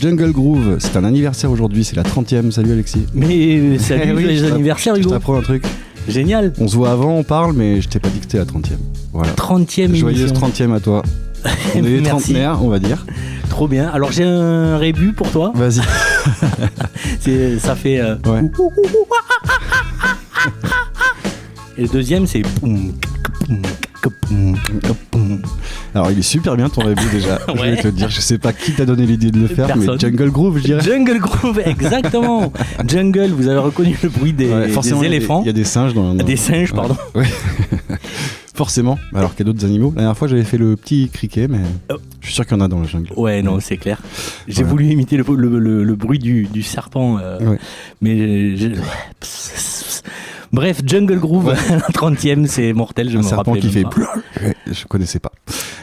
Jungle Groove, c'est un anniversaire aujourd'hui, c'est la 30e. Salut Alexis. Mais salut oui, les anniversaires, Hugo. Je t'apprends un truc. Génial. On se voit avant, on parle, mais je t'ai pas dit que c'était la 30e. Voilà. 30e Joyeuse émission. 30e à toi. On est les trentenaires, on va dire. Trop bien. Alors j'ai un rébut pour toi. Vas-y. Ça fait... Ouais. Et le deuxième, c'est... Alors il est super bien ton rébut déjà, je vais te le dire. Je sais pas qui t'a donné l'idée de le faire, Personne. mais Jungle Groove je dirais. Jungle Groove, exactement. Jungle, vous avez reconnu le bruit des éléphants. Il y a des singes dans... Des singes, pardon. Ouais. Forcément, alors qu'il y a d'autres animaux. La dernière fois j'avais fait le petit criquet, mais je suis sûr qu'il y en a dans la jungle. Ouais, non, c'est clair. J'ai voulu imiter le bruit du serpent, mais... Bref, Jungle Groove, la 30e, c'est mortel, je me rappelle. Un serpent qui fait... Je connaissais pas.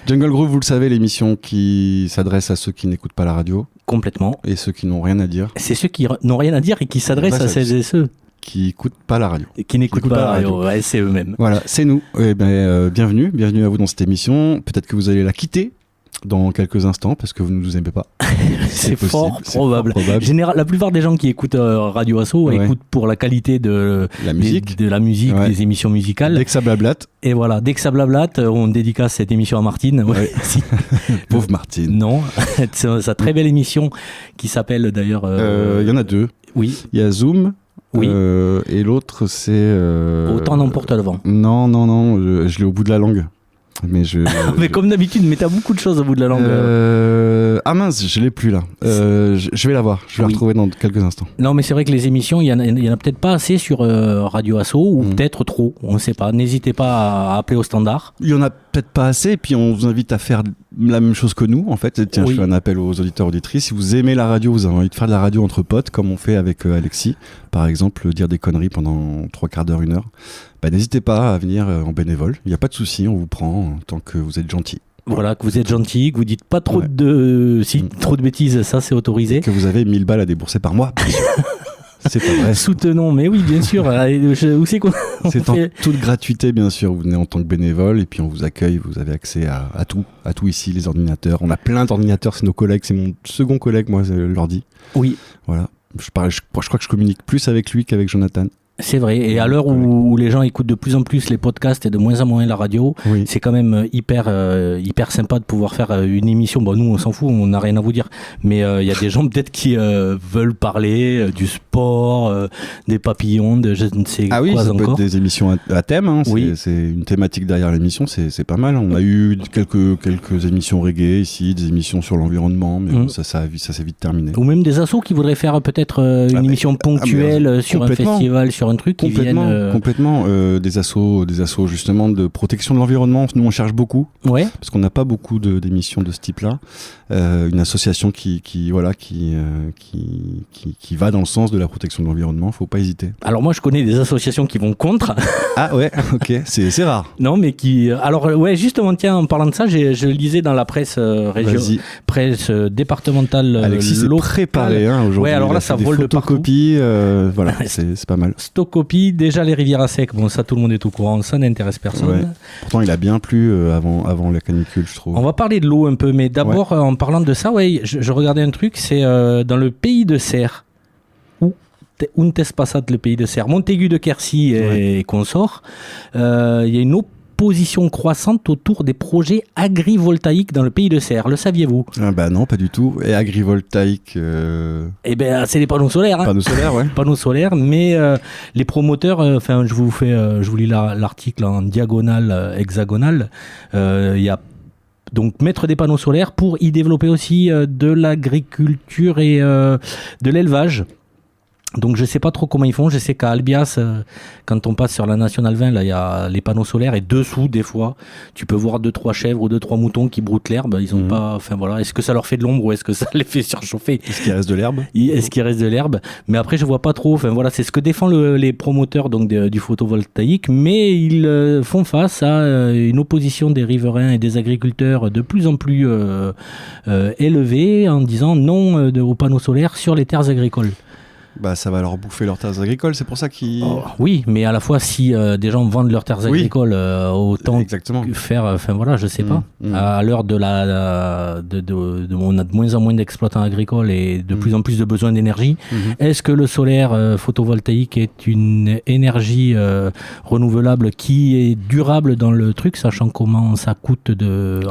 Jungle Groove, vous le savez, l'émission qui s'adresse à ceux qui n'écoutent pas la radio. Complètement. Et ceux qui n'ont rien à dire. C'est ceux qui n'ont rien à dire et qui s'adressent à celles et ceux qui n'écoutent pas la radio. Et qui n'écoutent pas la radio. Ouais, c'est eux-mêmes. Voilà, c'est nous. Bienvenue à vous dans cette émission. Peut-être que vous allez la quitter dans quelques instants parce que vous ne nous aimez pas. C'est fort probable. La plupart des gens qui écoutent Radio Asso écoutent pour la qualité de la musique, des émissions musicales. Dès que ça blablate. Et voilà, dès que ça blablate, on dédicace cette émission à Martine. Ouais. Pauvre Martine. Non, c'est sa très belle émission qui s'appelle d'ailleurs... Il y en a deux. Oui. Il y a Zoom. Oui. Et l'autre c'est... Autant n'emporte le vent. Non, je l'ai au bout de la langue. Mais comme d'habitude, mais t'as beaucoup de choses au bout de la langue. Ah mince, je l'ai plus là. Je vais la voir, je vais la retrouver dans quelques instants. Non, mais c'est vrai que les émissions, il y en a peut-être pas assez sur Radio Asso, ou peut-être trop, on ne sait pas. N'hésitez pas à appeler au standard. Il y en a peut-être pas assez, et puis on vous invite à faire la même chose que nous, en fait. Tiens, je fais un appel aux auditeurs auditrices. Si vous aimez la radio, vous avez envie de faire de la radio entre potes, comme on fait avec Alexis, par exemple, dire des conneries pendant 3 quarts d'heure, 1 heure. N'hésitez pas à venir en bénévole. Il n'y a pas de souci, on vous prend tant que vous êtes gentil. Voilà, que vous êtes gentil, que vous dites pas trop trop de bêtises, ça c'est autorisé. Et que vous avez 1000 balles à débourser par mois. C'est pas vrai. Soutenons, mais oui, bien sûr. Où c'est qu'on C'est en toute gratuité, bien sûr. Vous venez en tant que bénévole et puis on vous accueille. Vous avez accès à tout ici, les ordinateurs. On a plein d'ordinateurs, c'est nos collègues. C'est mon second collègue, moi, l'ordi. Oui. Voilà. Je crois que je communique plus avec lui qu'avec Jonathan. C'est vrai, et à l'heure où les gens écoutent de plus en plus les podcasts et de moins en moins la radio, c'est quand même hyper sympa de pouvoir faire une émission. Bon, nous on s'en fout, on n'a rien à vous dire, mais il y a des gens peut-être qui veulent parler du sport, des papillons, de je ne sais quoi encore. Ah oui, ça peut être des émissions à thème, hein. C'est une thématique derrière l'émission, c'est pas mal. On a eu quelques émissions reggae ici, des émissions sur l'environnement, mais ça s'est vite terminé. Ou même des assos qui voudraient faire peut-être une émission ponctuelle sur un festival, sur un truc complètement des assos justement de protection de l'environnement. Nous on cherche beaucoup parce qu'on n'a pas beaucoup d'émissions de ce type là. Une association qui va dans le sens de la protection de l'environnement, faut pas hésiter. Alors moi je connais des associations qui vont contre. Ah ouais, ok, c'est rare. Non mais justement, tiens, en parlant de ça, je lisais dans la presse presse départementale. Alexis s'est préparé aujourd'hui. Ouais, alors là ça vole de partout. Voilà, c'est pas mal. Stocopie, déjà les rivières à sec, bon ça tout le monde est au courant, ça n'intéresse personne. Ouais. Pourtant il a bien plu avant la canicule, je trouve. On va parler de l'eau un peu, mais d'abord en parlant de ça, je regardais un truc, c'est dans le pays de Serres, où n'était-ce pas ça, le pays de Serres, Montaigu de Quercy et consorts, il y a une opposition croissante autour des projets agrivoltaïques dans le pays de Serres. Le saviez-vous ? Non, pas du tout. Et agrivoltaïque c'est les panneaux solaires. Hein. Panneaux solaires, ouais. Panneaux solaires, mais les promoteurs, je vous lis l'article en diagonale, hexagonale. Il y a donc mettre des panneaux solaires pour y développer aussi de l'agriculture et de l'élevage. Donc je sais pas trop comment ils font. Je sais qu'à Albias, quand on passe sur la Nationale 20, là il y a les panneaux solaires et dessous des fois, tu peux voir 2-3 chèvres ou 2-3 moutons qui broutent l'herbe. Ils ont pas, Est-ce que ça leur fait de l'ombre ou est-ce que ça les fait surchauffer ? Est-ce qu'il reste de l'herbe ? Est-ce qu'il reste de l'herbe ? Mais après je vois pas trop. C'est ce que défendent les promoteurs donc du photovoltaïque, mais ils font face à une opposition des riverains et des agriculteurs de plus en plus élevée en disant non aux panneaux solaires sur les terres agricoles. Bah, ça va leur bouffer leurs terres agricoles, c'est pour ça qu'ils... Oui, mais à la fois, si des gens vendent leurs terres agricoles, autant faire... Enfin voilà, je sais pas. À l'heure on a de moins en moins d'exploitants agricoles et de plus en plus de besoins d'énergie. Est-ce que le solaire photovoltaïque est une énergie renouvelable qui est durable dans le truc, sachant comment ça coûte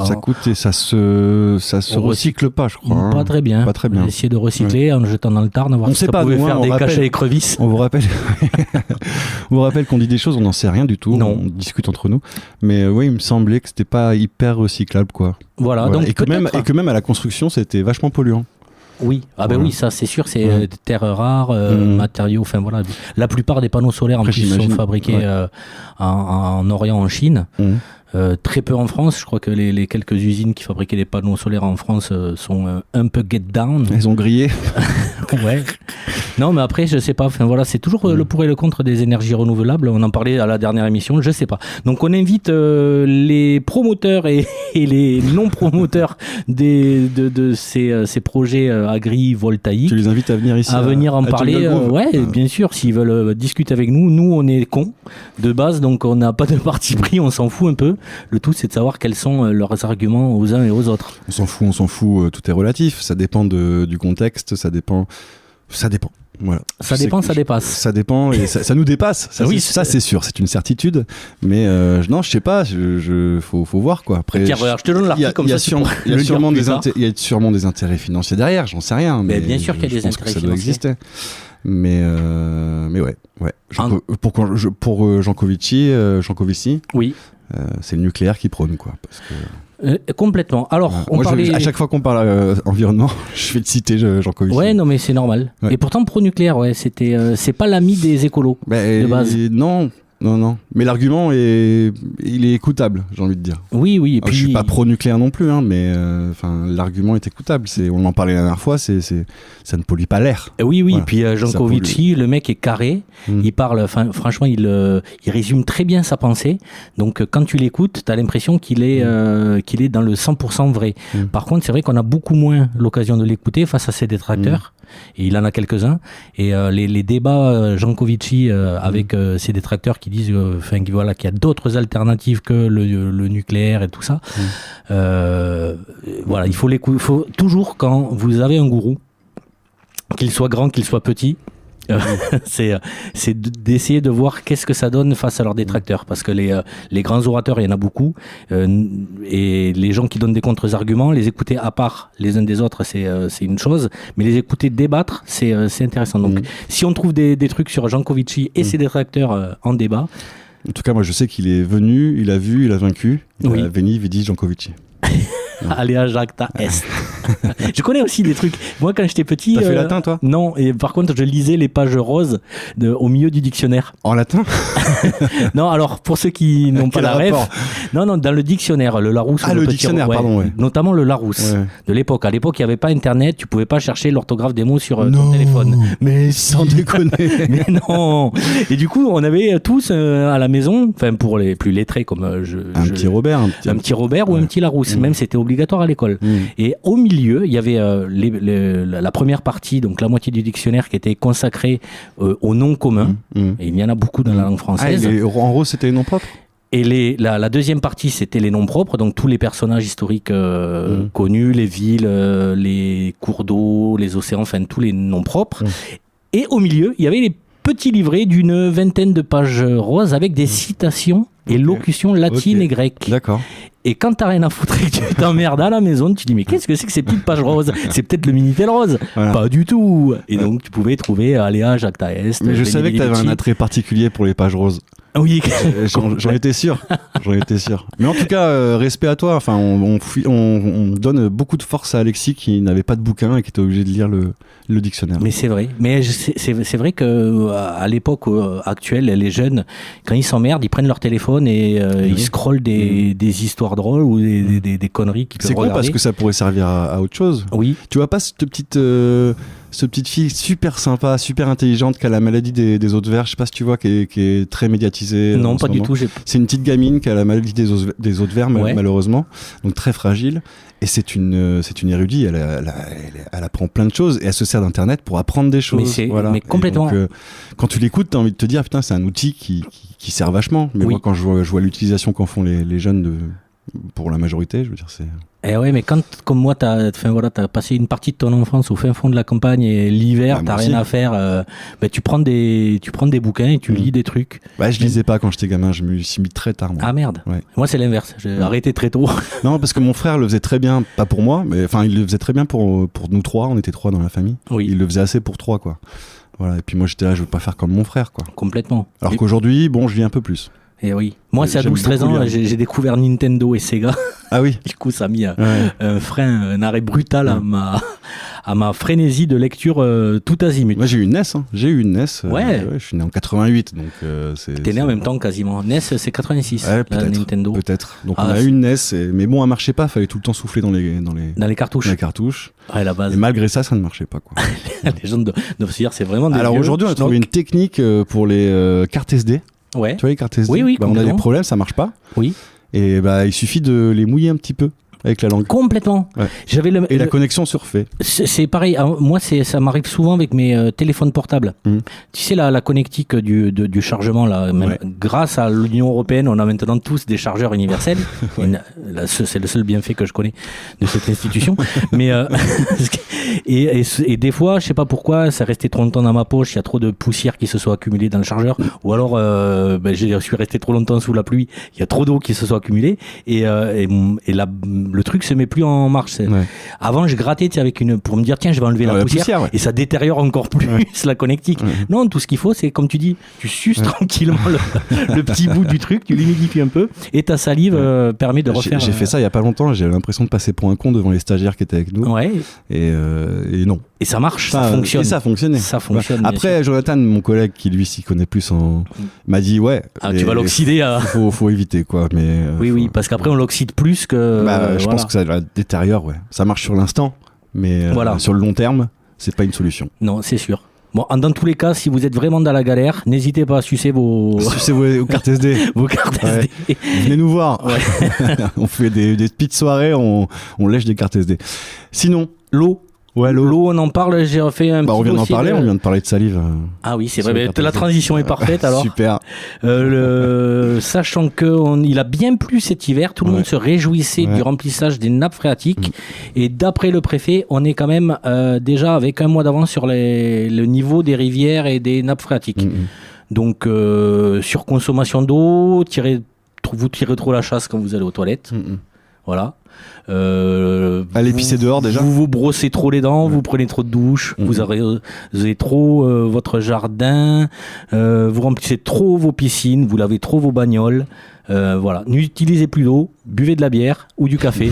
Ça coûte et ça se recycle pas, je crois. Pas très bien. Pas très bien. Essayer de recycler en jetant dans le Tarn, voir si ça pouvait faire des cachets à écrevisses. On vous rappelle qu'on dit des choses, on n'en sait rien du tout. Non. On discute entre nous. Mais oui, il me semblait que c'était pas hyper recyclable, quoi. Voilà. Donc et que même à la construction, c'était vachement polluant. Oui, oui, ça c'est sûr, c'est terres rares, matériaux, enfin voilà. La plupart des panneaux solaires en plus sont fabriqués en Orient, en Chine. Très peu en France. Je crois que les quelques usines qui fabriquaient des panneaux solaires en France sont un peu get down. Elles ont grillé. Ouais. Non, mais après, je sais pas. Enfin voilà, c'est toujours le pour et le contre des énergies renouvelables. On en parlait à la dernière émission. Je sais pas. Donc on invite les promoteurs et les non promoteurs de ces projets agrivoltaïques. Tu les invites à venir ici. À venir en parler. Bien sûr. S'ils veulent discuter avec nous, on est cons de base, donc on n'a pas de parti pris. On s'en fout un peu. Le tout, c'est de savoir quels sont leurs arguments aux uns et aux autres. On s'en fout, tout est relatif. Ça dépend du contexte, ça dépend. Voilà. Ça dépasse. Ça dépend et ça nous dépasse. Ça, c'est sûr, c'est une certitude. Mais non, je sais pas, faut voir quoi. Après, tiens, regarde, je te donne l'article comme ça. Il y a sûrement des intérêts financiers derrière, j'en sais rien. Mais bien sûr qu'il y a des intérêts financiers. Ça doit exister. Mais ouais. Pour Jancovici, oui. C'est le nucléaire qui prône, quoi. Parce que... complètement. Alors, à chaque fois qu'on parle environnement, je vais te citer Jancovici. Ouais, non, mais c'est normal. Ouais. Et pourtant, pro-nucléaire, c'est pas l'ami des écolos, de base. Non. Mais l'argument il est écoutable, j'ai envie de dire. Oui. Et puis... Je suis pas pro-nucléaire non plus, mais l'argument est écoutable. On en parlait la dernière fois, ça ne pollue pas l'air. Oui. Voilà. Et puis Jancovici, le mec est carré. Il parle, franchement, il résume très bien sa pensée. Donc quand tu l'écoutes, tu as l'impression qu'il est dans le 100% vrai. Par contre, c'est vrai qu'on a beaucoup moins l'occasion de l'écouter face à ses détracteurs. Et il en a quelques-uns. Et les débats Jancovici avec ses détracteurs qui disent qu'il y a d'autres alternatives que le nucléaire et tout ça. Voilà, il faut toujours, quand vous avez un gourou, qu'il soit grand, qu'il soit petit, c'est d'essayer de voir qu'est-ce que ça donne face à leurs détracteurs, parce que les grands orateurs, il y en a beaucoup, et les gens qui donnent des contre-arguments, les écouter à part les uns des autres, c'est une chose, mais les écouter débattre, c'est intéressant. Donc si on trouve des trucs sur Jancovici et ses détracteurs en débat... En tout cas, moi je sais qu'il est venu, il a vu, il a vaincu, Veni Vidi Jancovici. Alea Jacta Est. Je connais aussi des trucs. Moi, quand j'étais petit... T'as fait latin, toi ? Non, et par contre, je lisais les pages roses au milieu du dictionnaire. En latin ? Non, alors, pour ceux qui n'ont pas la ref... Non, dans le dictionnaire, le Larousse. Ah, le dictionnaire, pardon, ouais. Notamment le Larousse, de l'époque. À l'époque, il n'y avait pas Internet, tu pouvais pas chercher l'orthographe des mots sur ton téléphone. Mais sans déconner. Mais non. Et du coup, on avait tous à la maison, enfin, pour les plus lettrés, comme un petit Robert. Un petit Robert ou un petit Larousse. Même, c'était obligatoire à l'école. Et au milieu, il y avait la première partie, donc la moitié du dictionnaire qui était consacrée aux noms communs. Et il y en a beaucoup dans la langue française. En gros, c'était les noms propres ? Et la deuxième partie, c'était les noms propres, donc tous les personnages historiques connus, les villes, les cours d'eau, les océans, enfin tous les noms propres. Et au milieu, il y avait les petits livrets d'une vingtaine de pages roses avec des citations et locutions latines et grecques. D'accord. Et quand t'as rien à foutre et que tu t'emmerdes à la maison, tu te dis mais qu'est-ce que c'est que ces petites pages roses ? C'est peut-être le Minitel rose. Voilà. Pas du tout. Et donc tu pouvais trouver Alea Jacta Est. Mais je savais que t'avais un attrait particulier pour les pages roses. Oui. J'en étais sûr. Mais en tout cas, respect à toi. Enfin, on donne beaucoup de force à Alexis qui n'avait pas de bouquin et qui était obligé de lire le dictionnaire. Mais c'est vrai. Mais c'est vrai que à l'époque actuelle, les jeunes, quand ils s'emmerdent, ils prennent leur téléphone et ils scrollent des histoires drôles ou des conneries qu'ils peuvent regarder. C'est con parce que ça pourrait servir à autre chose. Oui. Tu vois pas cette petite cette petite fille super sympa, super intelligente, qui a la maladie des os de verre, je sais pas si tu vois, qui est très médiatisée. Non, pas du tout. C'est une petite gamine qui a la maladie des os de verre, malheureusement, donc très fragile. Et c'est une érudite, elle apprend plein de choses et elle se sert d'internet pour apprendre des choses. Mais complètement. Donc, quand tu l'écoutes, t'as envie de te dire putain, c'est un outil qui sert vachement. Mais moi, quand je vois l'utilisation qu'en font les jeunes pour la majorité, je veux dire, c'est. Eh ouais, mais quand, comme moi, t'as passé une partie de ton enfance au fin fond de la campagne et l'hiver, t'as rien à faire, tu prends des bouquins et tu lis des trucs. Je lisais pas quand j'étais gamin, je me suis mis très tard. Moi. Ah merde. Ouais. Moi, c'est l'inverse. J'ai arrêté très tôt. Non, parce que mon frère le faisait très bien, pas pour moi, mais enfin, il le faisait très bien pour nous trois. On était trois dans la famille. Oui. Il le faisait assez pour trois, quoi. Voilà. Et puis moi, j'étais là, je veux pas faire comme mon frère, quoi. Complètement. Alors qu'aujourd'hui, bon, je vis un peu plus. Et oui. Moi, c'est à 12-13 ans, j'ai découvert Nintendo et Sega. Ah oui. Du coup, ça a mis un frein, un arrêt brutal à ma frénésie de lecture tout azimut. Moi, j'ai eu une NES. Hein. J'ai eu une NES. Je suis né en 88, donc T'es né en même temps quasiment. NES, c'est 86. Peut-être. Nintendo. Peut-être. Donc on a eu une NES, mais bon, elle marchait pas. Fallait tout le temps souffler dans les cartouches. Dans les cartouches. Ouais, la base. Et malgré ça ne marchait pas, quoi. Les gens doivent se dire, c'est vraiment des Alors aujourd'hui, on a trouvé une technique pour les cartes SD. Ouais. Tu vois les cartes SD. Oui, on a des problèmes, ça marche pas. Oui. Et il suffit de les mouiller un petit peu avec la langue. Complètement. Ouais. Et la connexion se refait. C'est pareil. Moi, ça m'arrive souvent avec mes téléphones portables. Tu sais, la connectique du chargement, là, même grâce à l'Union européenne, on a maintenant tous des chargeurs universels. C'est le seul bienfait que je connais de cette institution. Mais et des fois, je sais pas pourquoi, ça restait trop longtemps dans ma poche. Il y a trop de poussière qui se soit accumulée dans le chargeur. Ou alors, je suis resté trop longtemps sous la pluie. Il y a trop d'eau qui se soit accumulée. Et le truc se met plus en marche. Avant, je grattais pour me dire tiens, je vais enlever la poussière et ça détériore encore plus la connectique. Non, tout ce qu'il faut, c'est comme tu dis, tu suces tranquillement le petit bout du truc, tu l'humidifies un peu et ta salive permet de refaire. J'ai fait ça il y a pas longtemps. J'ai l'impression de passer pour un con devant les stagiaires qui étaient avec nous. Ouais. Et non. Et ça marche, ça fonctionne. Et ça fonctionnait. Ça fonctionne. Après, Jonathan, mon collègue qui lui s'y connaît plus m'a dit tu vas l'oxyder. Faut éviter, quoi. Mais oui, parce qu'après on l'oxyde plus que. Je pense que ça la détériore. Ouais. Ça marche sur l'instant, mais sur le long terme, c'est pas une solution. Non, c'est sûr. Bon, dans tous les cas, si vous êtes vraiment dans la galère, n'hésitez pas à sucer vos cartes SD. Vos cartes SD. Venez nous voir. On fait des petites soirées, on lèche des cartes SD. Sinon, l'eau. Ouais, l'eau, on en parle, j'ai refait un petit on vient d'en parler, on vient de parler de salive. Ah oui, c'est vrai, la transition est parfaite alors. Super. Sachant qu'il a bien plu cet hiver, tout le monde se réjouissait du remplissage des nappes phréatiques. Et d'après le préfet, on est quand même déjà avec un mois d'avance sur le niveau des rivières et des nappes phréatiques. Donc, surconsommation d'eau, vous tirez trop la chasse quand vous allez aux toilettes. Voilà. Allez pisser dehors déjà. Vous brossez trop les dents, vous prenez trop de douches, vous avez trop votre jardin, vous remplissez trop vos piscines, vous lavez trop vos bagnoles. Voilà, n'utilisez plus d'eau, buvez de la bière ou du café.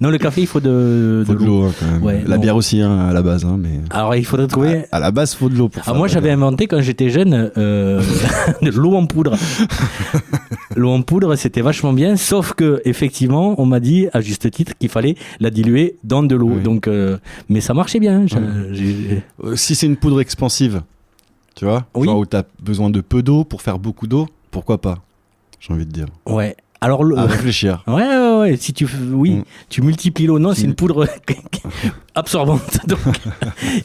Non, le café, il faut de l'eau. Hein, quand même. Ouais, la bière aussi, à la base. Hein, mais... Alors, il faudrait trouver. À la base, il faut de l'eau. Moi, j'avais inventé quand j'étais jeune de l'eau en poudre. L'eau en poudre, c'était vachement bien, sauf que effectivement, on m'a dit à juste titre qu'il fallait la diluer dans de l'eau. Donc, mais ça marchait bien. Si c'est une poudre expansive, tu vois, genre où tu as besoin de peu d'eau pour faire beaucoup d'eau, pourquoi pas? J'ai envie de dire. Ouais. Alors à réfléchir. Ouais. Si tu multiplies l'eau. Non, c'est une poudre absorbante. Donc,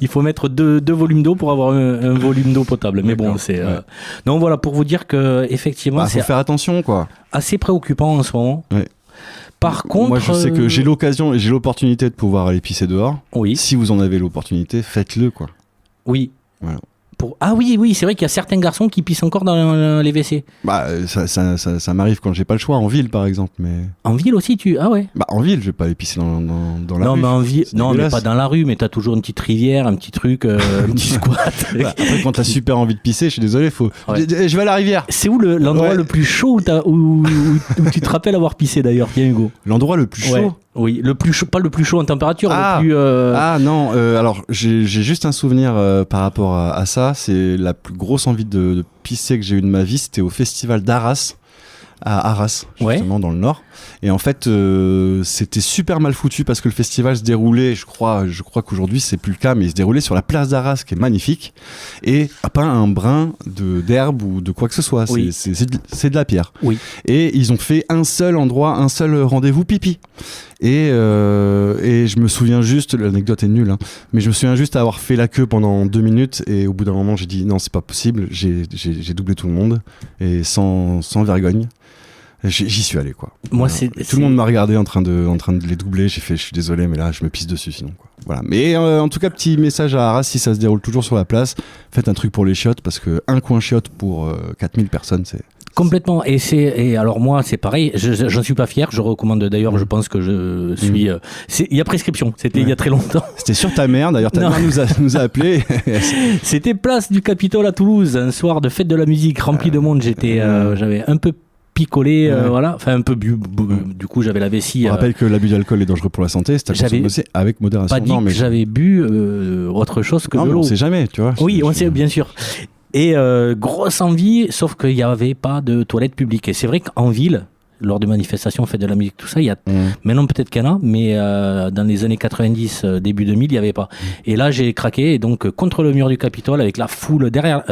il faut mettre deux volumes d'eau pour avoir un volume d'eau potable. Mais bon, c'est. Non, voilà, pour vous dire que effectivement, faut faire attention, quoi. Assez préoccupant en ce moment. Ouais. Par contre, moi, je sais que j'ai l'occasion et j'ai l'opportunité de pouvoir aller pisser dehors. Oui. Si vous en avez l'opportunité, faites-le, quoi. Oui. Voilà. Ah oui, c'est vrai qu'il y a certains garçons qui pissent encore dans les WC. Ça m'arrive quand j'ai pas le choix, en ville par exemple. Mais... En ville aussi, Ah ouais. En ville, je vais pas aller pisser dans la rue. Non, mais en ville, mais pas dans la rue, mais t'as toujours une petite rivière, un petit truc, un petit squat. Après, quand t'as super envie de pisser, je suis désolé, je vais à la rivière. C'est où l'endroit le plus chaud où tu te rappelles avoir pissé d'ailleurs, tiens Hugo? L'endroit le plus chaud? Oui, le plus chaud, pas le plus chaud en température, le plus... non, alors j'ai juste un souvenir par rapport à ça. C'est la plus grosse envie de pisser que j'ai eue de ma vie, c'était au festival d'Arras. à Arras, justement dans le Nord. Et en fait, c'était super mal foutu parce que le festival se déroulait, je crois qu'aujourd'hui c'est plus le cas, mais il se déroulait sur la place d'Arras qui est magnifique et pas un brin d'herbe ou de quoi que ce soit. C'est de la pierre. Oui. Et ils ont fait un seul endroit, un seul rendez-vous pipi. Et je me souviens juste, l'anecdote est nulle, hein, mais je me souviens juste avoir fait la queue pendant 2 minutes et au bout d'un moment j'ai dit non, c'est pas possible, j'ai doublé tout le monde et sans vergogne. J'y suis allé quoi. Moi, tout le monde m'a regardé en train de les doubler. J'ai fait, je suis désolé, mais là je me pisse dessus sinon quoi. Voilà. Mais en tout cas, petit message à Arras, si ça se déroule toujours sur la place, faites un truc pour les chiottes parce que un coin chiotte pour 4000 personnes, c'est complètement. Et alors moi, c'est pareil. J'en suis pas fier. Je recommande d'ailleurs. Je pense que je suis. Il y a prescription. C'était il y a très longtemps. C'était sur ta mère. D'ailleurs, ta mère nous a appelé. C'était place du Capitole à Toulouse, un soir de fête de la musique rempli de monde. J'avais un peu picolé, voilà, enfin un peu bu, du coup j'avais la vessie. On rappelle que l'abus d'alcool est dangereux pour la santé, c'est à consommer avec modération. Pas dit que j'avais bu autre chose que de l'eau. On sait jamais, tu vois. Oui, on sait bien sûr. Et grosse envie, sauf qu'il n'y avait pas de toilettes publiques. Et c'est vrai qu'en ville, lors de manifestations, fêtes de la musique, tout ça, il y a maintenant peut-être qu'il y en a, mais dans les années 90, début 2000, il n'y avait pas. Et là, j'ai craqué, et donc contre le mur du Capitole, avec la foule derrière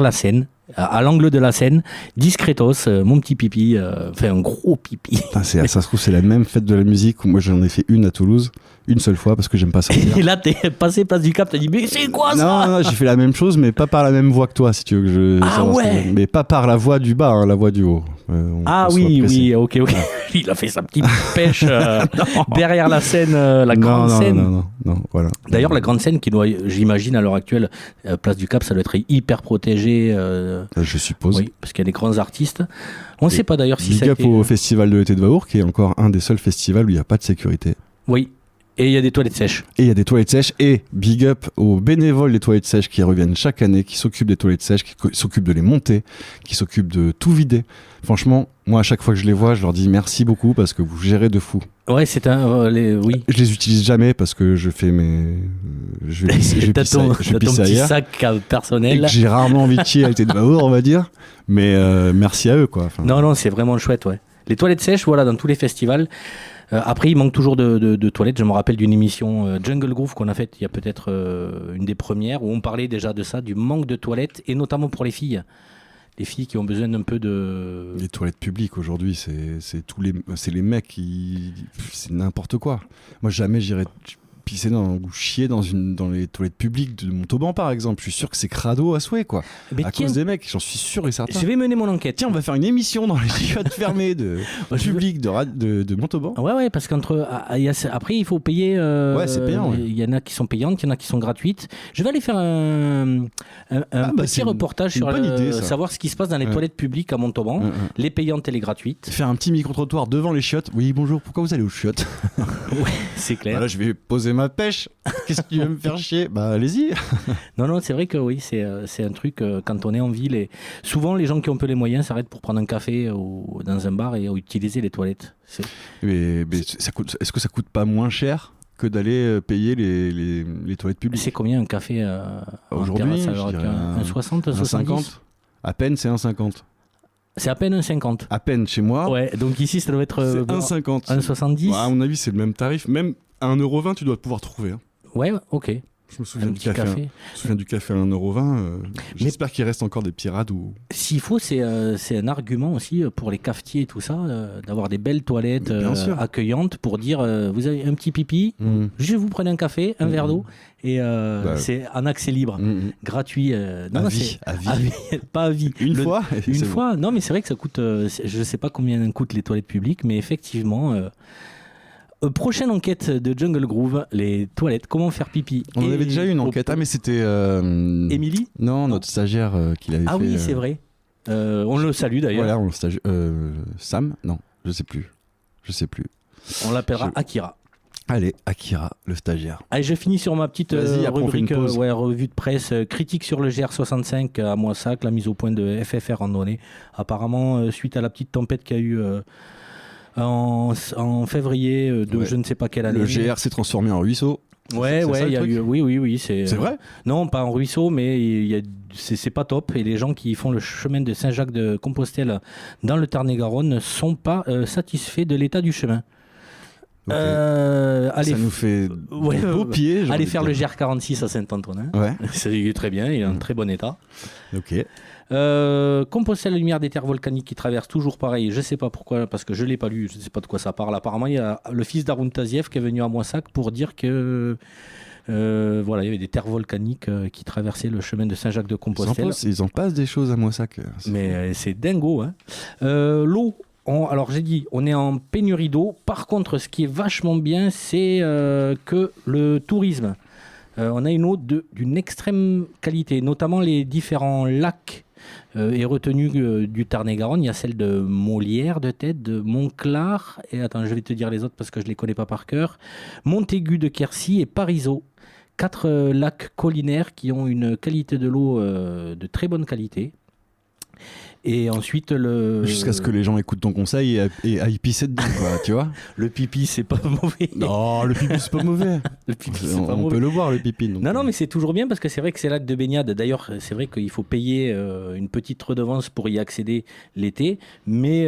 la scène, à l'angle de la scène, discretos, mon petit pipi, fait un gros pipi. Putain, ça se trouve, c'est la même fête de la musique où moi j'en ai fait une à Toulouse, une seule fois parce que j'aime pas ça. Et là, t'es passé place du Cap, t'as dit, mais c'est quoi ça? Non, j'ai fait la même chose, mais pas par la même voix que toi, si tu veux que je. Ah ouais. Mais pas par la voix du bas, hein, la voix du haut. Oui, ok. Il a fait sa petite pêche derrière la scène, la grande scène. Non, voilà. D'ailleurs, la grande scène qui doit, j'imagine à l'heure actuelle, place du Cap, ça doit être hyper protégé. Je suppose. Oui, parce qu'il y a des grands artistes. On ne sait pas d'ailleurs si ça. Big up au festival de l'été de Vaour, qui est encore un des seuls festivals où il n'y a pas de sécurité. Oui. Et il y a des toilettes sèches. Et big up aux bénévoles des toilettes sèches qui reviennent chaque année, qui s'occupent des toilettes sèches, qui s'occupent de les monter, qui s'occupent de tout vider. Franchement, moi, à chaque fois que je les vois, je leur dis merci beaucoup parce que vous gérez de fou. Ouais, c'est oui. Je les utilise jamais parce que je fais je vais pisser ton petit sac personnel. Et que j'ai rarement envie de chier à l'été de Vaour, on va dire. Mais merci à eux, quoi. Enfin, non, c'est vraiment chouette, ouais. Les toilettes sèches, voilà, dans tous les festivals. Après, il manque toujours de toilettes. Je me rappelle d'une émission Jungle Groove qu'on a faite il y a peut-être une des premières où on parlait déjà de ça, du manque de toilettes et notamment pour les filles. Les filles qui ont besoin d'un peu de... Les toilettes publiques aujourd'hui, c'est les mecs qui... C'est n'importe quoi. Moi, jamais j'irais pisser ou chier dans les toilettes publiques de Montauban, par exemple. Je suis sûr que c'est crado à souhait, quoi. Mais à cause des mecs, j'en suis sûr et certain. Je vais mener mon enquête. Tiens, on va faire une émission dans les chiottes fermées publiques de Montauban. Ouais, parce après, il faut payer. Ouais, c'est payant. Il y en a qui sont payantes, il y en a qui sont gratuites. Je vais aller faire un petit reportage sur savoir ce qui se passe dans les toilettes publiques à Montauban, les payantes et les gratuites. Faire un petit micro-trottoir devant les chiottes. Oui, bonjour, pourquoi vous allez aux chiottes? Ouais, c'est clair. Voilà, je vais poser ma pêche. Qu'est-ce que tu veux me faire chier? Bah, allez-y. Non, c'est vrai que oui, c'est un truc quand on est en ville. Et souvent, les gens qui ont un peu les moyens s'arrêtent pour prendre un café ou dans un bar et utiliser les toilettes. Mais est-ce que ça coûte pas moins cher que d'aller payer les toilettes publiques? C'est combien un café aujourd'hui? Un 60, un 50? À peine, c'est 1,50. C'est à peine un 50. À peine chez moi. Ouais, donc ici, ça doit être 1,50. 1,70. Ouais, à mon avis, c'est le même tarif. Même à 1,20€, tu dois pouvoir trouver. Hein. Ouais, ok. Je me souviens du café. Je me souviens du café à 1,20€. J'espère qu'il reste encore des pirates. S'il faut, c'est un argument aussi pour les cafetiers et tout ça, d'avoir des belles toilettes accueillantes pour dire vous avez un petit pipi, je vous prenez un café, un verre d'eau, et c'est en accès libre, gratuit. À vie. Pas à vie. Une fois. Non, mais c'est vrai que ça coûte. Je sais pas combien coûtent les toilettes publiques, mais effectivement. Prochaine enquête de Jungle Groove, les toilettes, comment faire pipi. On en avait déjà eu une enquête, mais c'était... Émilie ? Non, notre stagiaire qui l'avait fait. Ah oui, c'est vrai. On le salue d'ailleurs. Voilà, on le salue. Sam ? Non, je sais plus. On l'appellera Akira. Allez, Akira, le stagiaire. Allez, je finis sur ma petite rubrique revue de presse. Critique sur le GR65 à Moissac, la mise au point de FFR randonnée. Apparemment, suite à la petite tempête qu'il y a eu... en février de je ne sais pas quelle année. Le GR s'est transformé en ruisseau. Ouais, il y a eu. Oui, c'est vrai. Non, pas en ruisseau, mais c'est pas top. Et les gens qui font le chemin de Saint-Jacques-de-Compostelle dans le Tarn-et-Garonne ne sont pas satisfaits de l'état du chemin. Okay. Ça nous fait beaux pieds. Allez faire le GR46 à Saint-Antonin. Ouais. C'est très bien, il est en très bon état. Ok. Compostelle, lumière des terres volcaniques qui traverse toujours pareil. Je sais pas pourquoi, parce que je l'ai pas lu, je sais pas de quoi ça parle. Apparemment, il y a le fils d'Arun Taziev qui est venu à Moissac pour dire que il y avait des terres volcaniques qui traversaient le chemin de Saint-Jacques-de-Compostelle. Ils en passent des choses à Moissac. Mais c'est dingo. Hein. L'eau. Alors j'ai dit, on est en pénurie d'eau. Par contre, ce qui est vachement bien, c'est que le tourisme. On a une eau d'une extrême qualité, notamment les différents lacs et retenues du Tarn-et-Garonne. Il y a celle de Molière de tête, de Montclar, et attends, je vais te dire les autres parce que je les connais pas par cœur. Montaigu de Quercy et Parisot. 4 lacs collinaires qui ont une qualité de l'eau de très bonne qualité. Et ensuite jusqu'à ce que les gens écoutent ton conseil et aillent pisser dedans, quoi, tu vois. Le pipi, c'est pas mauvais. Non, le pipi, c'est pas mauvais. Le pipi, c'est pas mauvais. On peut le voir, le pipi. Donc. Non, mais c'est toujours bien parce que c'est vrai que c'est lac de baignade. D'ailleurs, c'est vrai qu'il faut payer une petite redevance pour y accéder l'été. Mais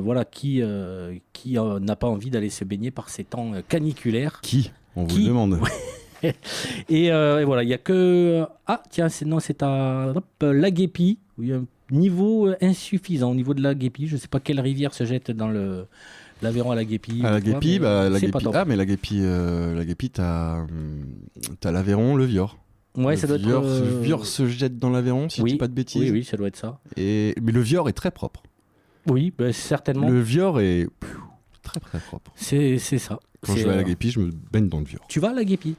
voilà, qui n'a pas envie d'aller se baigner par ces temps caniculaires? On vous le demande. Et voilà, il n'y a que... Ah, tiens, c'est à Laguépi, où il y a un niveau insuffisant au niveau de Laguépi. Je ne sais pas quelle rivière se jette dans l'Aveyron à Laguépi. À Laguépi, mais Laguépi, t'as l'Aveyron, le Vior. Ouais, ça doit être... Le Vior se jette dans l'Aveyron, si je dis pas de bêtises. Oui, ça doit être ça. Mais le Vior est très propre. Oui, certainement. Le Vior est très très propre. C'est ça. Quand je vais à Laguépi, je me baigne dans le Vior. Tu vas à Laguépi?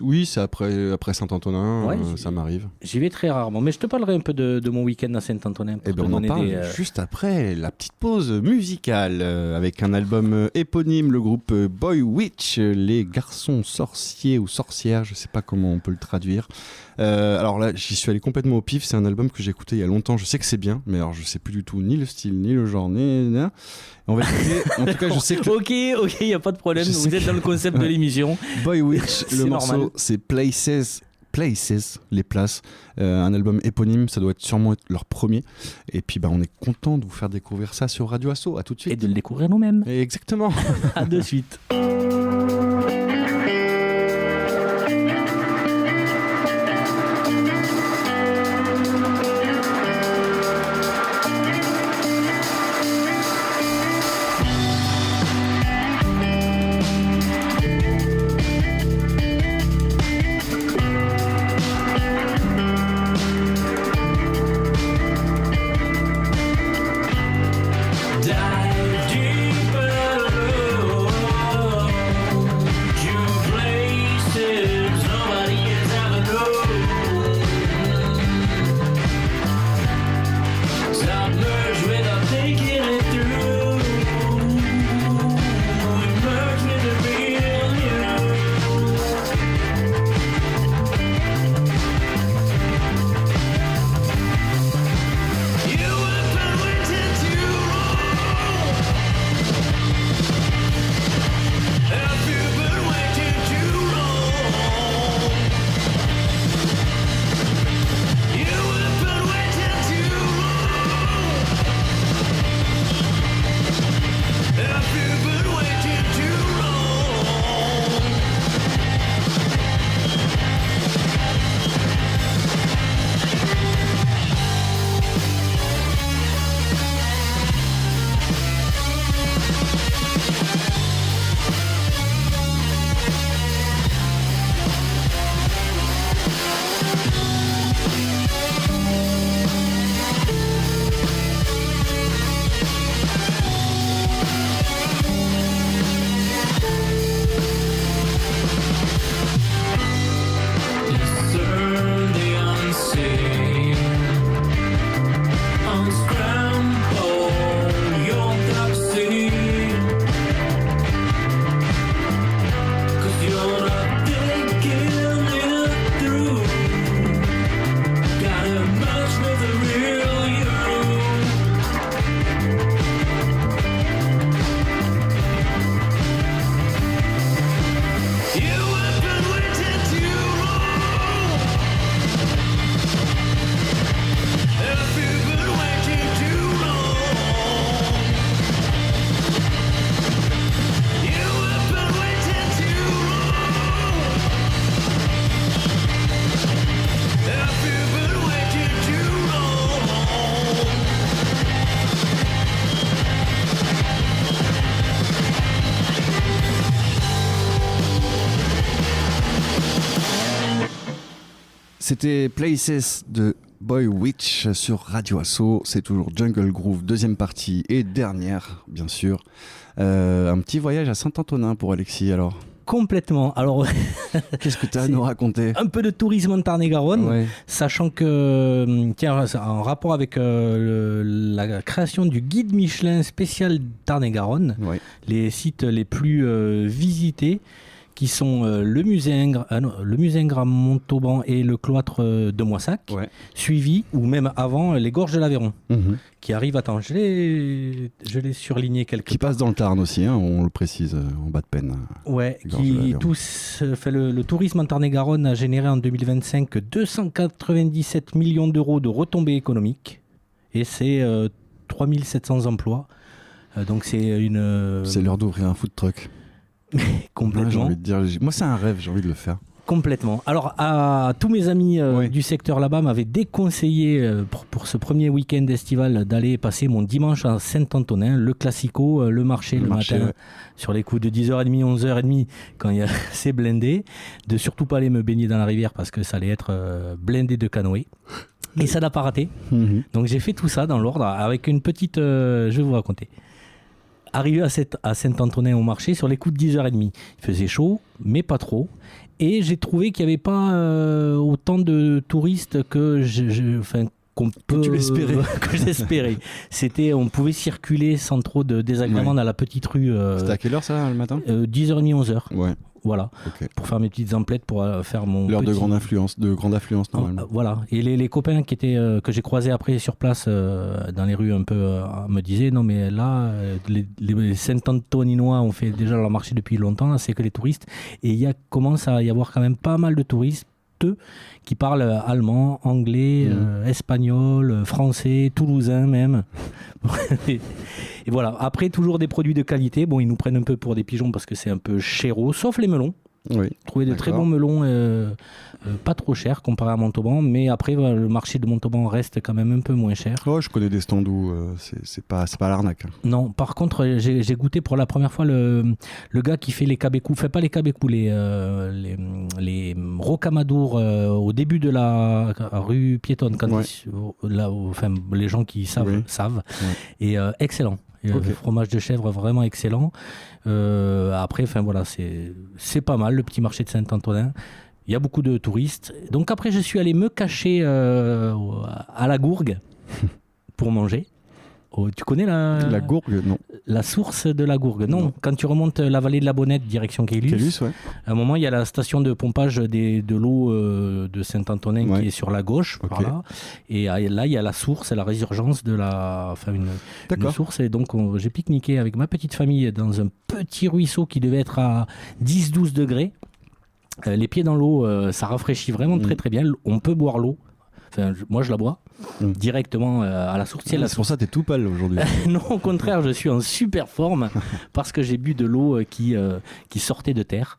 Oui, c'est après Saint-Antonin, ça m'arrive. J'y vais très rarement, mais je te parlerai un peu de mon week-end à Saint-Antonin. On en parle juste après la petite pause musicale avec un album éponyme, le groupe Boy Witch, les garçons sorciers ou sorcières, je sais pas comment on peut le traduire. Alors là, j'y suis allé complètement au pif, c'est un album que j'ai écouté il y a longtemps, je sais que c'est bien, mais alors je sais plus du tout ni le style, ni le genre, ni... On va écouter, en tout cas je sais que... Ok, il n'y a pas de problème, vous êtes dans le concept de l'émission. Boy Witch, le morceau c'est Places, les places, un album éponyme, ça doit sûrement être leur premier. Et puis on est content de vous faire découvrir ça sur Radio Asso. À tout de suite. Et de le découvrir nous-mêmes. Exactement. À de suite. Dive deeper. C'était Places de Boy Witch sur Radio Asso. C'est toujours Jungle Groove, deuxième partie et dernière, bien sûr. Un petit voyage à Saint-Antonin pour Alexis, alors. Complètement. Alors, qu'est-ce que tu as à nous raconter? Un peu de tourisme en Tarn-et-Garonne, ouais. Sachant que, tiens, en rapport avec la création du guide Michelin spécial Tarn-et-Garonne, ouais. Les sites les plus visités, qui sont le musée Ingres à Montauban et le cloître de Moissac, ouais. Suivi, ou même avant, les gorges de l'Aveyron, qui arrivent, attends, je l'ai surligné quelque part. Qui passe dans le Tarn aussi, hein, on le précise, en bas de peine. Ouais, le tourisme en Tarn-et-Garonne a généré en 2025 297 millions d'euros de retombées économiques, et c'est 3700 emplois. Donc c'est une... C'est l'heure d'ouvrir un food truck. Complètement. Ouais, j'ai envie de dire, moi c'est un rêve, j'ai envie de le faire. Complètement. Alors à tous mes amis du secteur là-bas m'avaient déconseillé pour ce premier week-end estival d'aller passer mon dimanche à Saint-Antonin, le classico, le marché le matin, ouais. Sur les coups de 10h30, 11h30 quand c'est blindé, de surtout pas aller me baigner dans la rivière parce que ça allait être blindé de canoës. Et ça n'a pas raté. Donc j'ai fait tout ça dans l'ordre avec une petite... je vais vous raconter. Arrivé à Saint-Antonin au marché sur les coups de 10h30. Il faisait chaud, mais pas trop. Et j'ai trouvé qu'il n'y avait pas autant de touristes que tu l'espérais. Que j'espérais. On pouvait circuler sans trop de désagréments dans la petite rue. C'était à quelle heure ça, le matin? 10h30, 11h. Ouais. Voilà, okay. Pour faire mes petites emplettes, pour faire mon l'heure de grande affluence normalement. Voilà, et les copains qui étaient que j'ai croisés après sur place dans les rues un peu me disaient non mais là les Saint-Antoninois ont fait déjà leur marché depuis longtemps, là c'est que les touristes, et commence à y avoir quand même pas mal de touristes qui parlent allemand, anglais, espagnol, français, toulousain même. Et voilà. Après, toujours des produits de qualité. Bon, ils nous prennent un peu pour des pigeons parce que c'est un peu chéro, sauf les melons. Oui, trouver de très bons melons, pas trop chers comparé à Montauban, mais après le marché de Montauban reste quand même un peu moins cher. Oh, je connais des stands où c'est pas l'arnaque. Non, par contre j'ai goûté pour la première fois le gars qui fait les cabecous, fait pas les cabecous, les rocamadours au début de la rue piétonne, quand les gens qui savent. Ouais. Et excellent. Okay. Fromage de chèvre vraiment excellent. Après, voilà, c'est pas mal le petit marché de Saint-Antonin. Il y a beaucoup de touristes. Donc après, je suis allé me cacher à la Gourgue pour manger. Oh, tu connais la Gourgue? Non. La source de la Gourgue? Non. Quand tu remontes la vallée de la Bonnette, direction Caylus, ouais. À un moment, il y a la station de pompage de l'eau de Saint-Antonin qui est sur la gauche. Okay. Par là. Et là, il y a la source, la résurgence de une source. Et donc, j'ai pique-niqué avec ma petite famille dans un petit ruisseau qui devait être à 10-12 degrés. Les pieds dans l'eau, ça rafraîchit vraiment très très bien. On peut boire l'eau. Enfin, moi, je la bois directement à la source. C'est pour ça que tu es tout pâle aujourd'hui. Non, au contraire, je suis en super forme parce que j'ai bu de l'eau qui sortait de terre.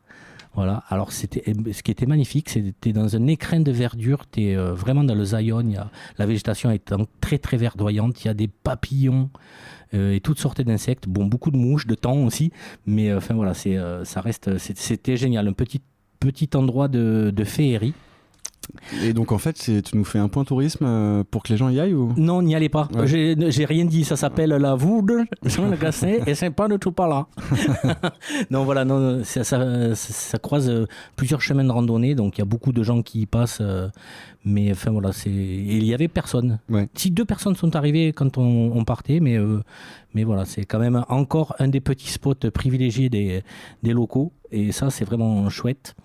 Voilà. Alors, ce qui était magnifique, c'était dans un écrin de verdure. Tu es vraiment dans le Zion. La végétation est très, très verdoyante. Il y a des papillons et toutes sortes d'insectes. Bon, beaucoup de mouches, de thon aussi. Mais voilà, c'était génial. Un petit endroit de féerie. Et donc en fait, tu nous fais un point tourisme pour que les gens y aillent ou... Non, n'y allez pas. Ouais. J'ai rien dit. Ça s'appelle la Voude, le Gasset, et c'est pas du tout par là. Non, voilà, non, ça croise plusieurs chemins de randonnée, donc il y a beaucoup de gens qui y passent. Mais enfin voilà, il y avait personne. Ouais. Si 2 personnes sont arrivées quand on partait, mais voilà, c'est quand même encore un des petits spots privilégiés des locaux, et ça c'est vraiment chouette.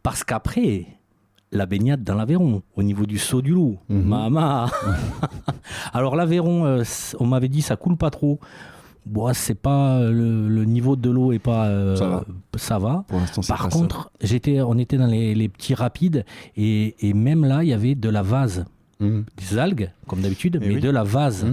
Parce qu'après, la baignade dans l'Aveyron, au niveau du Saut du Loup. Mama. Alors l'Aveyron, on m'avait dit ça coule pas trop. Bon, c'est pas le niveau de l'eau est pas ça va. Pour l'instant, par contre, on était dans les petits rapides et même là il y avait de la vase, des algues comme d'habitude, mais de la vase.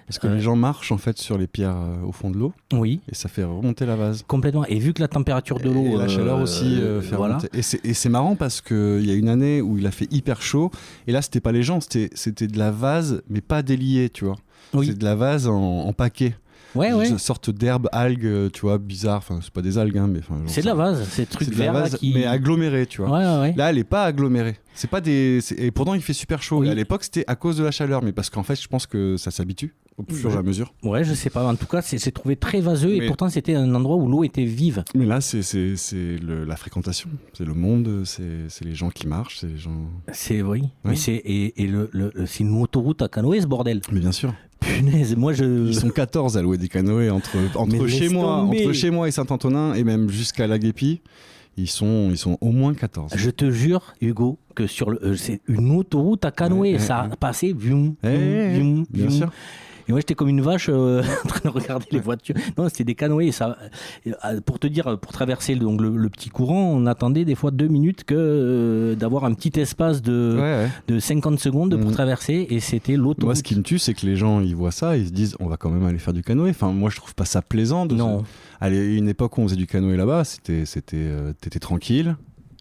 Parce que les gens marchent en fait sur les pierres au fond de l'eau. Oui. Et ça fait remonter la vase. Complètement. Et vu que la température de l'eau... Et la chaleur aussi fait remonter. Et c'est marrant parce qu'il y a une année où il a fait hyper chaud. Et là, c'était pas les gens, c'était de la vase, mais pas déliée, tu vois. Oui. C'est de la vase en paquet. une sorte d'herbe, algue, tu vois, bizarre. Enfin, c'est pas des algues, hein, mais c'est de la vase, c'est truc de la vert vase, qui... mais aggloméré, tu vois. Là, elle est pas agglomérée. C'est pas des. Et pourtant, il fait super chaud. Oui. Et à l'époque, c'était à cause de la chaleur, mais parce qu'en fait, je pense que ça s'habitue au fur et à mesure. Ouais, je sais pas. En tout cas, c'est trouvé très vaseux et pourtant, c'était un endroit où l'eau était vive. Mais là, c'est la fréquentation. C'est le monde, c'est les gens qui marchent, c'est les gens. Oui. Ouais. Mais c'est une autoroute à canoë, ce bordel. Mais bien sûr. Punaise, moi Ils sont 14 à louer des canoës entre chez moi et Saint-Antonin et même jusqu'à La Guépie. Ils sont au moins 14. Je te jure, Hugo, que c'est une autoroute à canoë. Ça a passé, bien sûr. Et moi, j'étais comme une vache en train de regarder les voitures. Non, c'était des canoës. Pour te dire, pour traverser donc le petit courant, on attendait des fois 2 minutes que d'avoir un petit espace de 50 secondes pour traverser. Et c'était l'autoroute. Moi, ce qui me tue, c'est que les gens, ils voient ça, ils se disent, on va quand même aller faire du canoë. Enfin, moi, je trouve pas ça plaisant. Non. Allez, une époque où on faisait du canoë là-bas, t'étais tranquille.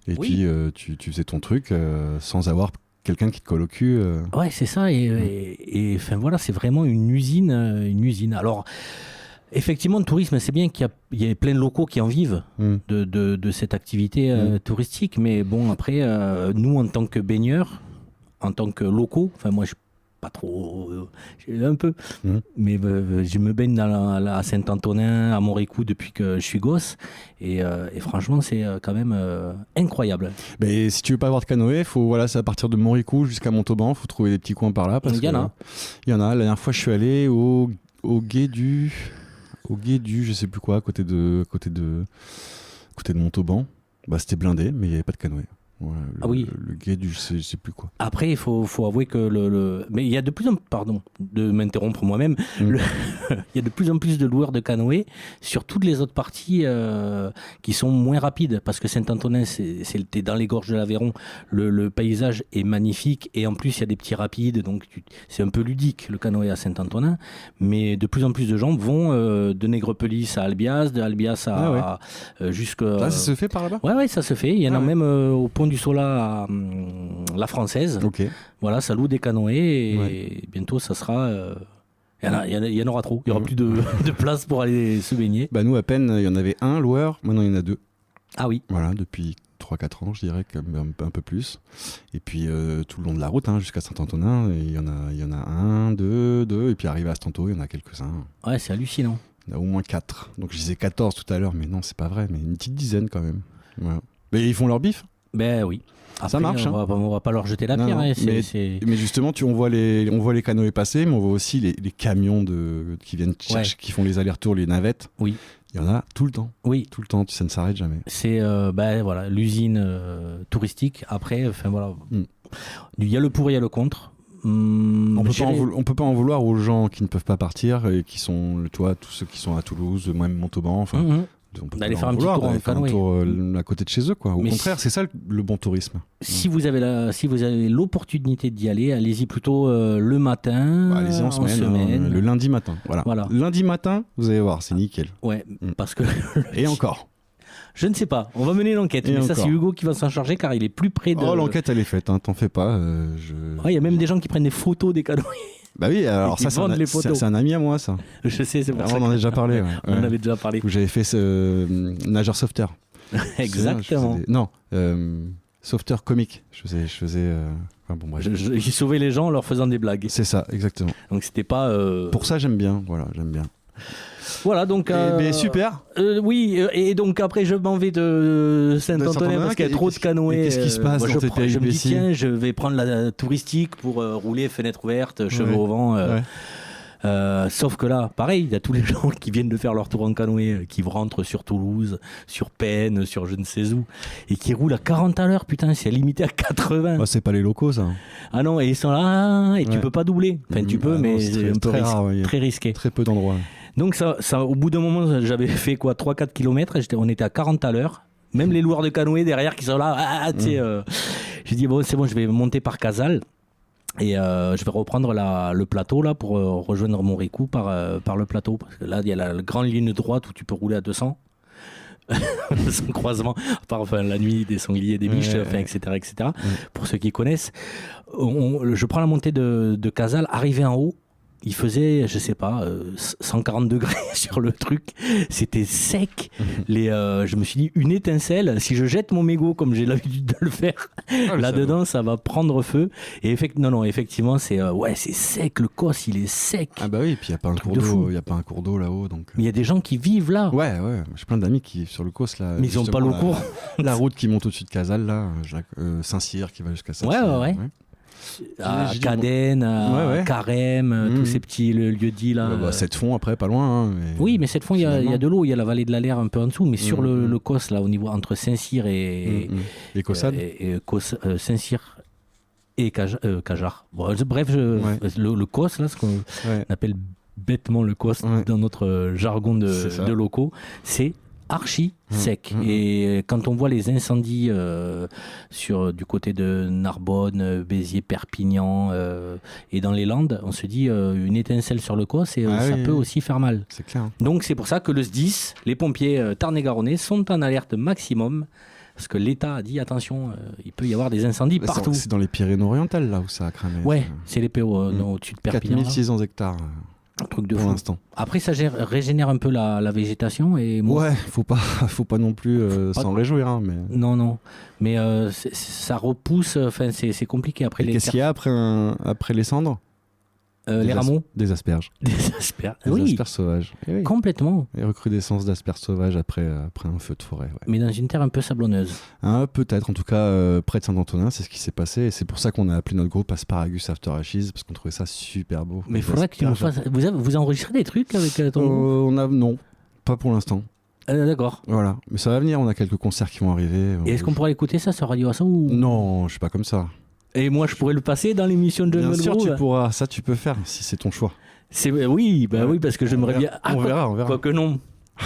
Et puis, tu faisais ton truc sans avoir quelqu'un qui te colle au cul. Ouais, c'est ça. Et enfin voilà, c'est vraiment une usine. Alors, effectivement, le tourisme, c'est bien qu'il y ait plein de locaux qui en vivent de cette activité touristique. Mais bon, après, nous, en tant que baigneurs, en tant que locaux, enfin moi, je pas trop, un peu, mais je me baigne à Saint-Antonin, à Montrécoux depuis que je suis gosse, et franchement c'est quand même incroyable. Mais si tu veux pas avoir de canoë, c'est à partir de Montrécoux jusqu'à Montauban, faut trouver des petits coins par là. Parce il y en a. Il y en a. La dernière fois, je suis allé au Gué du, je sais plus quoi, à côté de Montauban. Bah c'était blindé, mais il y avait pas de canoë. Ouais, le Gué du je sais plus quoi. Après il faut avouer que mais il y a de plus en plus, pardon de m'interrompre moi-même, il y a de plus en plus de loueurs de canoë sur toutes les autres parties qui sont moins rapides, parce que Saint-Antonin t'es dans les gorges de l'Aveyron, le paysage est magnifique et en plus il y a des petits rapides, donc c'est un peu ludique le canoë à Saint-Antonin, mais de plus en plus de gens vont de Négrepelisse à Albiaz, de Albiaz à jusqu'à... Ça se fait par là-bas? Ouais, ça se fait, il y en a même au pont du Sola à la Française. Okay. Voilà, ça loue des canoës et bientôt ça sera... Il y en aura trop, il n'y aura plus de place pour aller se baigner. Bah nous, à peine, il y en avait un loueur, maintenant il y en a 2. Ah oui. Voilà, depuis 3-4 ans, je dirais, un peu plus. Et puis tout le long de la route, jusqu'à Saint-Antonin, il y en a 1, 2, et puis arrivé à Stanto, il y en a quelques-uns. Ouais, c'est hallucinant. Il y en a au moins 4. Donc je disais 14 tout à l'heure, mais non, c'est pas vrai, mais une petite dizaine quand même. Voilà. Mais ils font leur bif. Ben oui. Après, ça marche. On va pas leur jeter la pierre. Mais justement, on voit les canoës passer, mais on voit aussi les camions qui viennent chercher, qui font les allers-retours, les navettes. Oui. Il y en a tout le temps. Oui. Tout le temps, ça ne s'arrête jamais. C'est voilà, l'usine touristique. Après, enfin voilà. Il y a le pour et il y a le contre. On peut pas en vouloir aux gens qui ne peuvent pas partir et qui sont, tous ceux qui sont à Toulouse, même Montauban, enfin. On peut d'aller faire un petit tour en canoë. À côté de chez eux, quoi. Au contraire, c'est ça le bon tourisme. Si vous avez l'opportunité d'y aller, allez-y plutôt le matin. Allez-y en semaine. Le lundi matin. Voilà. Lundi matin, vous allez voir, c'est nickel. Ouais, parce que. Et encore. Je ne sais pas. On va mener l'enquête. Mais ça, c'est Hugo qui va s'en charger car il est plus près de. Oh, l'enquête, elle est faite. T'en fais pas. Il y a même des gens qui prennent des photos des canoës. Bah oui, alors ça, c'est un ami à moi, ça. Je sais, c'est pour ça. On en a déjà parlé. On en avait déjà parlé. Où j'avais fait ce nageur sauveteur. Exactement. Non, sauveteur comique. Je faisais. Enfin, bon, bref. J'ai sauvé les gens en leur faisant des blagues. C'est ça, exactement. Donc c'était pas. Pour ça, j'aime bien. Voilà, j'aime bien. Voilà, donc. Mais super. Oui, et donc après, je m'en vais de Saint-Antonin parce qu'il y a trop de canoës. Qu'est-ce qui se passe dans cette péripétie ? Je me dis, tiens, je vais prendre la touristique pour rouler fenêtre ouverte, cheveux au vent. Sauf que là, pareil, il y a tous les gens qui viennent de faire leur tour en canoë, qui rentrent sur Toulouse, sur Penne, sur je ne sais où, et qui roulent à 40 à l'heure, putain, c'est limité à 80. Bah, c'est pas les locaux, ça. Ah non, et ils sont là, et tu peux pas doubler. Enfin, tu peux, mais c'est un peu très risqué. Très peu d'endroits. Donc ça, au bout d'un moment, j'avais fait 3-4 km, on était à 40 à l'heure. Même les loueurs de canoë derrière qui sont là, j'ai dit, bon, c'est bon, je vais monter par Casal. Et je vais reprendre le plateau là pour rejoindre Montrécoux par le plateau, parce que là il y a la grande ligne droite où tu peux rouler à 200 sans croisement, à part la nuit des sangliers et des biches, etc. Pour ceux qui connaissent, je prends la montée de Casal, arrivé en haut, il faisait, je sais pas, 140 degrés sur le truc. C'était sec. Je me suis dit, une étincelle, si je jette mon mégot comme j'ai l'habitude de le faire, là-dedans, ça va prendre feu. Et effectivement, c'est sec. Le Causse, il est sec. Ah bah oui, et puis il n'y a pas un cours d'eau, il y a pas un cours d'eau là-haut. Donc... Mais il y a des gens qui vivent là. Ouais. J'ai plein d'amis qui sur le Causse là. Mais ils n'ont pas l'eau courante. La route qui monte au-dessus de Casal là, Saint-Cyr qui va jusqu'à Saint-Cyr. Ouais. À Cadène, Carême, tous ces petits lieux-dits là. Sept-Fonds après, pas loin. Oui, mais Sept-Fonds, il y a de l'eau, il y a la vallée de l'Aller un peu en dessous, mais sur le Causse, là, au niveau entre Saint-Cyr et Caussade. Saint-Cyr et Cajar. Bon, bref, le Causse, là, ce qu'on appelle bêtement le Causse dans notre jargon de locaux, c'est archi sec. Et quand on voit les incendies du côté de Narbonne, Béziers, Perpignan et dans les Landes, on se dit une étincelle sur le Causse et ça peut aussi faire mal. C'est clair. Donc c'est pour ça que le SDIS, les pompiers tarn-et-garonnais sont en alerte maximum. Parce que l'État a dit attention, il peut y avoir des incendies partout. C'est dans les Pyrénées-Orientales là où ça a cramé. Ouais, c'est les PO au-dessus de Perpignan. 4600 hectares. Un truc de pour fou. l'instant. Après, ça régénère un peu la végétation. Et faut pas non plus s'en réjouir. Hein, mais... Non. Mais ça repousse, c'est compliqué. Après, qu'est-ce qu'il y a après les cendres les rameaux. Des asperges. Des asperges. Des asperges sauvages. Oui. Complètement. Et recrudescence d'asperges sauvages après un feu de forêt. Ouais. Mais dans une terre un peu sablonneuse. Peut-être, en tout cas près de Saint-Antonin, c'est ce qui s'est passé. Et c'est pour ça qu'on a appelé notre groupe Asparagus After Ashes, parce qu'on trouvait ça super beau. Mais il faudrait que tu nous fasses. Vous enregistrez des trucs avec ton groupe Non, pas pour l'instant. D'accord. Voilà, mais ça va venir, on a quelques concerts qui vont arriver. Et est-ce qu'on pourrait écouter ça sur Radio Asson ou... Non, je suis pas comme ça. Et moi, je pourrais le passer dans l'émission de Bien sûr, tu pourras. Ça, tu peux faire si c'est ton choix. Oui, parce que j'aimerais bien. On verra. Quoique non.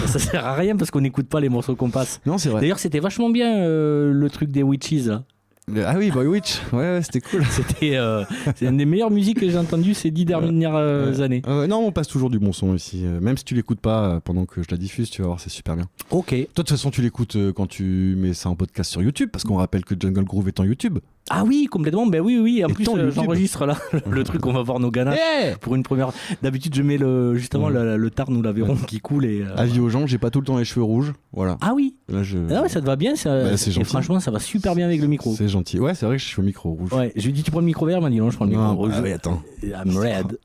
Ça sert à rien parce qu'on n'écoute pas les morceaux qu'on passe. Non, c'est vrai. D'ailleurs, c'était vachement bien le truc des Witches. Là. Ah oui, Boy Witch. Ouais, c'était cool. C'est une des meilleures musiques que j'ai entendues ces 10 dernières années. Non, on passe toujours du bon son ici. Même si tu l'écoutes pas pendant que je la diffuse, tu vas voir, c'est super bien. Ok. Toi, de toute façon, tu l'écoutes quand tu mets ça en podcast sur YouTube, parce qu'on rappelle que Jungle Groove est en YouTube. Ah oui, complètement. Ben oui. En plus, j'enregistre là le truc. On va voir nos ganaches pour une première. D'habitude, je mets le Tarn ou l'Aveyron qui coule et. Avis aux gens, j'ai pas tout le temps les cheveux rouges. Voilà. Ah oui. Là, ça te va bien. C'est gentil. Et franchement, ça va super bien avec le micro. C'est gentil. Ouais, c'est vrai que je suis au micro rouge. Ouais. Je lui ai dit tu prends le micro vert, il m'a dit non, je prends le micro rouge. Ah oui, attends. I'm red.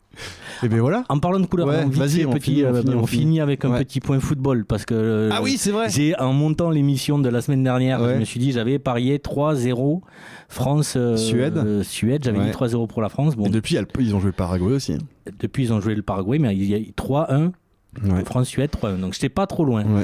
Et ben voilà. En parlant de couleur, on finit avec un petit point football parce que oui, c'est vrai. En montant l'émission de la semaine dernière, je me suis dit j'avais parié 3-0 France Suède, j'avais dit 3-0 pour la France. Bon, et depuis ils ont joué le Paraguay aussi. Depuis ils ont joué le Paraguay, mais il y a 3-1 France Suède 3-1. Donc j'étais pas trop loin. Ouais.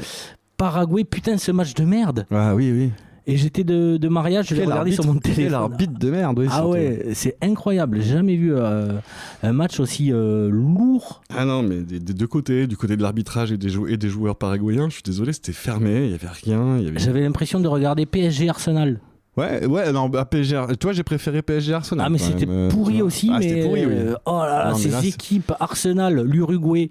Paraguay, putain, ce match de merde. Ah oui. Et j'étais de mariage, je l'ai regardé sur mon téléphone. Quel arbitre de merde, oui. Ah ouais, c'est incroyable. J'ai jamais vu un match aussi lourd. Ah non, mais des deux côtés, du côté de l'arbitrage et des joueurs paraguayens, je suis désolé, c'était fermé, il y avait rien. J'avais l'impression de regarder PSG Arsenal. Ouais, non, à PSG. Toi, j'ai préféré PSG Arsenal. Ah, mais c'était pourri aussi. Mais c'était pourri, oui. Oh là là, ces équipes, Arsenal, l'Uruguay,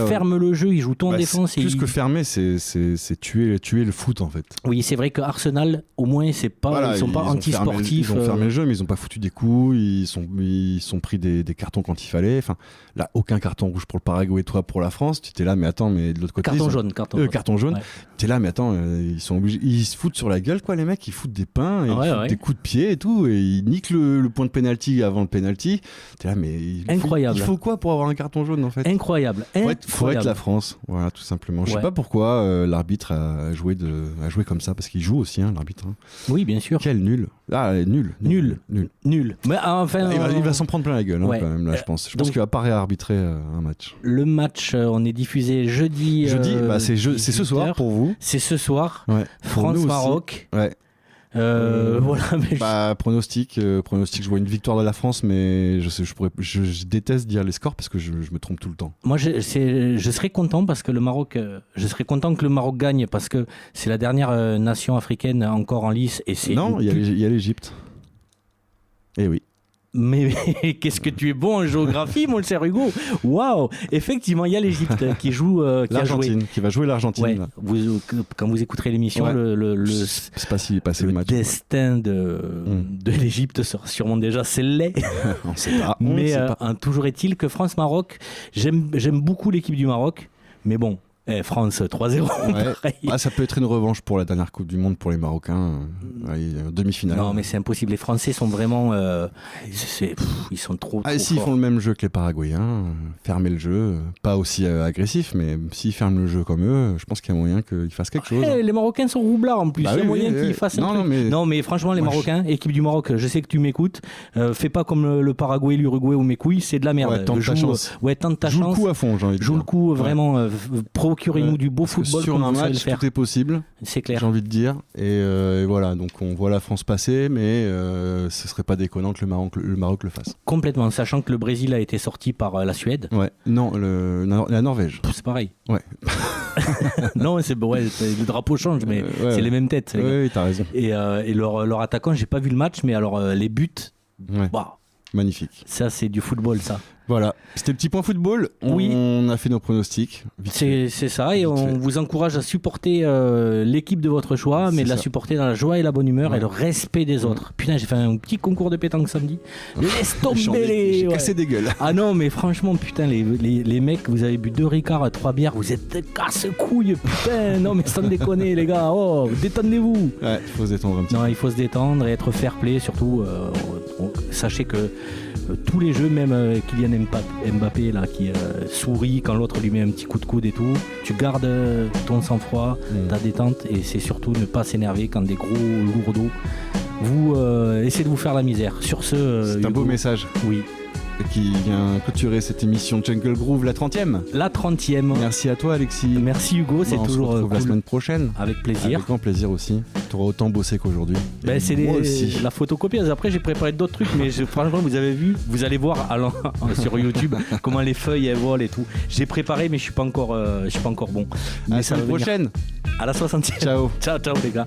ferment le jeu, ils jouent tout en défense. Plus que fermer, c'est tuer le foot, en fait. Oui, c'est vrai que Arsenal, au moins, ils sont pas anti-sportifs. Ils ont fermé le jeu, mais ils ont pas foutu des coups. Ils sont pris des cartons quand il fallait. Enfin, là, aucun carton rouge pour le Paraguay, toi pour la France. Tu étais là, mais attends, mais de l'autre côté. Carton jaune. Carton jaune. Ouais. T'es là, mais attends, ils sont obligés. Ils se foutent sur la gueule, quoi, les mecs. Ils foutent des pains. Des coups de pied et tout, et il nique le point de pénalty avant le pénalty. T'es là, mais incroyable. Il faut quoi pour avoir un carton jaune en fait? Incroyable. Faut être la France, voilà, tout simplement. Je sais pas pourquoi l'arbitre a joué comme ça, parce qu'il joue aussi, l'arbitre. Oui, bien sûr. Quel nul. Ah, nul. Mais enfin, il va s'en prendre plein la gueule quand même là, je pense. Je pense qu'il va pas réarbitrer un match. Le match, on est diffusé jeudi. C'est ce soir pour vous. C'est ce soir. Ouais. France-Maroc. Ouais. Voilà, mais pronostic, je vois une victoire de la France, mais je déteste dire les scores parce que je me trompe tout le temps. Moi, je serais content parce que je serais content que le Maroc gagne parce que c'est la dernière nation africaine encore en lice et c'est. Non, il y a l'Égypte. Eh oui. Mais qu'est-ce que tu es bon en géographie, mon cher Hugo. Waouh. Effectivement, il y a l'Égypte qui joue. Qui va jouer l'Argentine. Ouais. Quand vous écouterez l'émission, c'est pas s'il est passé le match. Destin de l'Égypte sera sûrement déjà scellé. On sait pas. Toujours est-il que France-Maroc, j'aime beaucoup l'équipe du Maroc, mais bon. France 3-0. Ouais. Ça peut être une revanche pour la dernière Coupe du Monde pour les Marocains. Demi-finale. Non, mais c'est impossible. Les Français sont vraiment. Ils sont trop. S'ils font le même jeu que les Paraguayens, fermer le jeu, pas aussi agressif, mais s'ils ferment le jeu comme eux, je pense qu'il y a moyen qu'ils fassent quelque chose. Les Marocains sont roublards en plus. Il y a moyen qu'ils fassent un truc. Non, mais franchement, les Marocains, équipe du Maroc, je sais que tu m'écoutes. Fais pas comme le Paraguay, l'Uruguay ou mes couilles, c'est de la merde. Ouais, tente ta chance. Tente ta chance. Joue le coup à fond, j'ai envie de dire. Joue le coup vraiment. Procurez-nous du beau football. Sur un match, tout est possible. C'est clair. J'ai envie de dire. Et voilà, donc on voit la France passer, mais ce serait pas déconnant que le Maroc le fasse. Complètement, sachant que le Brésil a été sorti par la Suède. Ouais, non, la Norvège. C'est pareil. Ouais. Non, le drapeau change, mais c'est les mêmes têtes. Oui, t'as raison. Et leur attaquant, j'ai pas vu le match, mais alors les buts. Magnifique. Ça, c'est du football, ça. Voilà, c'était le petit point football. On a fait nos pronostics. C'est ça, et on vous encourage à supporter l'équipe de votre choix, mais de la supporter dans la joie et la bonne humeur et le respect des autres. Putain, j'ai fait un petit concours de pétanque samedi. Laisse tomber les... J'ai cassé des gueules. Ah non, mais franchement, putain, les mecs, vous avez bu 2 Ricards, 3 bières, vous êtes des casse-couilles, putain. Non, mais sans déconner, les gars. Oh, détendez-vous. Ouais, il faut se détendre un petit peu. Non, il faut se détendre et être fair-play, surtout. Sachez que tous les jeux, même Kylian Mbappé là, qui sourit quand l'autre lui met un petit coup de coude et tout, tu gardes ton sang-froid, ta détente, et c'est surtout ne pas s'énerver quand des gros lourdeaux vous essayez de vous faire la misère. Sur ce, c'est un beau message. Oui. Qui vient clôturer cette émission Jungle Groove, la 30e. La 30e. Merci à toi, Alexis. Merci Hugo, c'est toujours cool. La semaine prochaine. Avec plaisir. Avec grand plaisir aussi. Tu auras autant bossé qu'aujourd'hui. C'est la photocopieuse. Après, j'ai préparé d'autres trucs, mais franchement, vous avez vu, vous allez voir sur YouTube comment les feuilles elles volent et tout. J'ai préparé, mais je suis pas encore bon. À la semaine prochaine. À la 60e. Ciao. Ciao les gars.